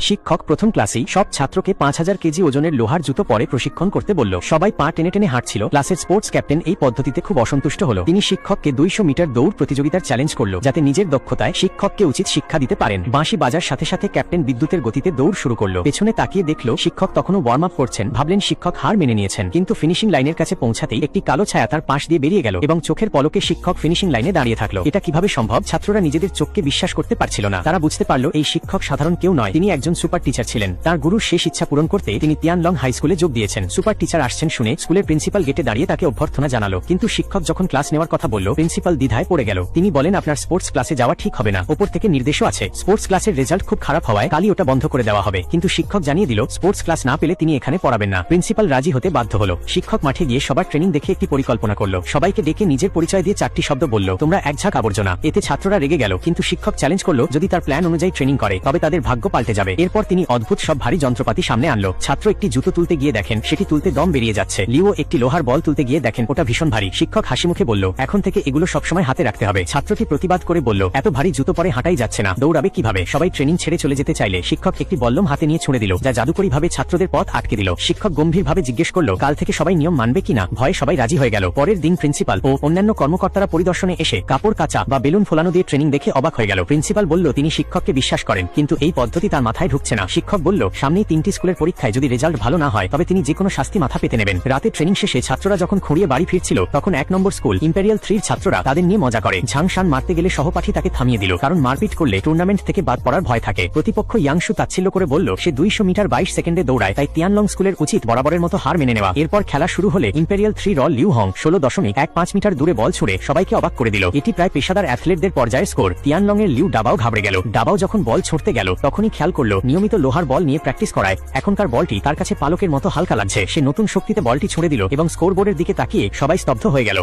শিক্ষক প্রথম ক্লাসেই সব ছাত্রকে 5000 কেজি ওজনের লোহার জুতো পরে প্রশিক্ষণ করতে বলল। সবাই পা টেনে টেনে হাঁটছিল। ক্লাসের স্পোর্টস ক্যাপ্টেন এই পদ্ধতিতে খুব অসন্তুষ্ট হলো। তিনি শিক্ষককে 200 মিটার দৌড় প্রতিযোগিতার চ্যালেঞ্জ করল, যাতে নিজের দক্ষতায় শিক্ষককে উচিত শিক্ষা দিতে পারেন। বাঁশি বাজার সাথে সাথে ক্যাপ্টেন বিদ্যুতের গতিতে দৌড় শুরু করল। পেছনে তাকিয়ে দেখল শিক্ষক তখনও ওয়ার্ম আপ করছেন। ভাবলেন শিক্ষক হার মেনে নিয়েছেন, কিন্তু ফিনিশিং লাইনের কাছে পৌঁছাতেই একটি কালো ছায়া তার পাশ দিয়ে বেরিয়ে গেল এবং চোখের পলকে শিক্ষক ফিনিশিং লাইনে দাঁড়িয়ে থাকলো। এটা কিভাবে সম্ভব? ছাত্ররা নিজেদের চোখকে বিশ্বাস করতে পারছিল না। তারা বুঝতে পারল এই শিক্ষক সাধারণ কেউ নয়, তিনি একজন সুপার টিচার ছিলেন। তার গুরুর শেষ ইচ্ছা পূরণ করতে তিনি তিয়ানলং হাই স্কুলে যোগ দিয়েছেন। সুপার টিচার আসছেন শুনে স্কুলের প্রিন্সিপাল গেটে দাঁড়িয়ে তাকে অভ্যর্থনা জানালো, কিন্তু শিক্ষক যখন ক্লাস নেওয়ার কথা বলল, প্রিন্সিপাল দ্বিধায় পড়ে গেল। তিনি বলেন, আপনার স্পোর্টস ক্লাসে যাওয়া ঠিক হবে না। ওপর থেকে নির্দেশও আছে। স্পোর্টস ক্লাসের রেজাল্ট খুব খারাপ হওয়ায় কালই ওটা বন্ধ করে দেওয়া হবে। কিন্তু শিক্ষক জানিয়ে দিল স্পোর্টস ক্লাস না পেলে তিনি এখানে পড়াবেন না। প্রিন্সিপাল রাজি হতে বাধ্য হলো। শিক্ষক মাঠে গিয়ে সবার ট্রেনিং দেখে একটি পরিকল্পনা করলো। সবাইকে ডেকে নিজের পরিচয় দিয়ে 4টি শব্দ বলল, তোমরা এক ঝাঁক আবর্জনা। এতে ছাত্ররা রেগে গেল, কিন্তু শিক্ষক চ্যালেঞ্জ করলো যদি তার প্ল্যান অনুযায়ী ট্রেনিং করে তবে তাদের ভাগ্য পাল্টে যাবে। এরপর তিনি অদ্ভুত সব ভারী যন্ত্রপাতি সামনে আনলো। ছাত্র একটি জুতো তুলতে গিয়ে দেখেন সেটি তুলতে দম বেরিয়ে যাচ্ছে। লিও একটি লোহার বল তুলতে গিয়ে দেখেন ওটা ভীষণ ভারী। শিক্ষক হাসি মুখে বলল, এখন থেকে এগুলো সবসময় হাতে রাখতে হবে। ছাত্রটি প্রতিবাদ করে বলল, এত ভারী জুতো পরে হাঁটাই যাচ্ছে না, দৌড়াবে কিভাবে? সবাই ট্রেনিং ছেড়ে চলে যেতে চাইলে শিক্ষক একটি বল্লম হাতে নিয়ে ছুঁড়ে দিল, যা জাদুকরী ভাবে ছাত্রদের পথ আটকে দিল। শিক্ষক গম্ভীরভাবে জিজ্ঞেস করলো, কাল থেকে সবাই নিয়ম মানবে কিনা? ভয়ে সবাই রাজি হয়ে গেল। পরের দিন প্রিন্সিপাল ও অন্যান্য কর্মকর্তারা পরিদর্শনে এসে কাপড় কাচা বা বেলুন ফোলানো দিয়ে ট্রেনিং দেখে অবাক হয়ে গেল। প্রিন্সিপাল বলল তিনি শিক্ষককে বিশ্বাস করেন, কিন্তু এই পদ্ধতি তার মাথায় ঢুকছে না। শিক্ষক বলল, সামনেই 3টি স্কুলের পরীক্ষায় যদি রেজাল্ট ভালো না হয় তবে তিনি যে কোনো শাস্তি মাথা পেতে নেবেন। রাতে ট্রেনিং শেষে ছাত্ররা যখন খুঁড়িয়ে বাড়ি ফিরছিল তখন 1 নম্বর স্কুল ইম্পেরিয়াল 3 ছাত্ররা তাদের নিয়ে মজা করে। ঝাংশান মারতে গেলে সহপাঠী তাকে থামিয়ে দিল, কারণ মারপিট করলে টুর্নামেন্ট থেকে বাদ পড়ার ভয় থাকে। প্রতিপক্ষ ইয়াংশু তাচ্ছিল্য করে বলল সে 200 মিটার 22 সেকেন্ডে দৌড়ায়, তাই তিয়ানলং স্কুলের উচিত বরাবরের মতো হার মেনে নেওয়া। এরপর খেলা শুরু হলে ইম্পেরিয়াল 3 র লিউ হং 16.15 মিটার দূরে বল ছুড়ে সবাইকে অবাক করে দিল। এটি প্রায় পেশাদার অ্যাথলেটদের পর্যায়ের স্কোর। তিয়ানলং এর লিউ ডাবাও ঘাবড়ে গেল। ডাবাও যখন বল ছুড়তে গেল তখনই খেয়াল করলো নিয়মিত লোহার বল নিয়ে প্র্যাকটিস করায় এখনকার বলটি তার কাছে পালকের মতো হালকা লাগছে। সে নতুন শক্তিতে বলটি ছুড়ে দিল এবং স্কোর বোর্ডের দিকে তাকিয়ে সবাই স্তব্ধ হয়ে গেল।